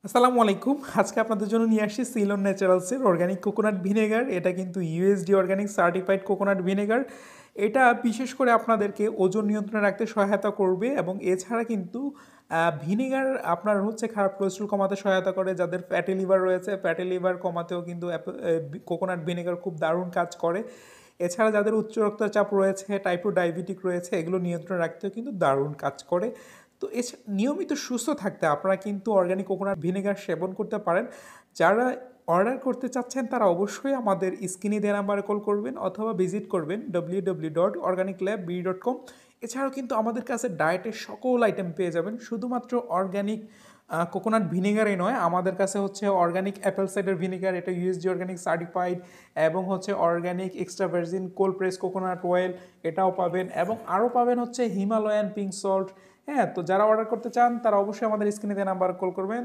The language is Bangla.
আসসালামু আলাইকুম। আজকে আপনাদের জন্য নিয়ে আসছি সিলন ন্যাচারালসের অর্গানিক কোকোনাট ভিনেগার। এটা কিন্তু USD organic certified coconut vinegar. এটা বিশেষ করে আপনাদেরকে ওজন নিয়ন্ত্রণে রাখতে সহায়তা করবে এবং এছাড়া কিন্তু ভিনেগার আপনার হচ্ছে খারাপ কোলেস্ট্রল কমাতে সহায়তা করে। যাদের ফ্যাটি লিভার রয়েছে, ফ্যাটি লিভার কমাতেও কিন্তু কোকোনাট ভিনেগার খুব দারুণ কাজ করে। এছাড়া যাদের উচ্চ রক্তচাপ রয়েছে, টাইপ 2 ডায়াবেটিক রয়েছে, এগুলো নিয়ন্ত্রণে রাখতেও কিন্তু দারুণ কাজ করে। তো নিয়মিত সুস্থ থাকতে আপনারা কিন্তু অর্গানিক কোকোনাট ভিনেগার সেবন করতে পারেন। যারা অর্ডার করতে চাচ্ছেন তারা অবশ্যই আমাদের স্ক্রিনে দেওয়া নাম্বারে কল করবেন অথবা ভিজিট করবেন www.organiclab.com। এছাড়াও কিন্তু আমাদের কাছে ডায়েটের সকল আইটেম পেয়ে যাবেন। শুধুমাত্র অর্গানিক কোকোনাট ভিনেগারই নয়, আমাদের কাছে হচ্ছে অর্গানিক অ্যাপেল সাইডার ভিনেগার, এটা ইউএসডি অর্গানিক সার্টিফাইড, এবং হচ্ছে organic extra virgin cold press coconut oil, এটাও পাবেন। এবং আরও পাবেন হচ্ছে হিমালয়ান পিঙ্ক সল্ট। হ্যাঁ, তো যারা অর্ডার করতে চান তারা অবশ্যই আমাদের স্ক্রিনে দেওয়া নাম্বার কল করবেন।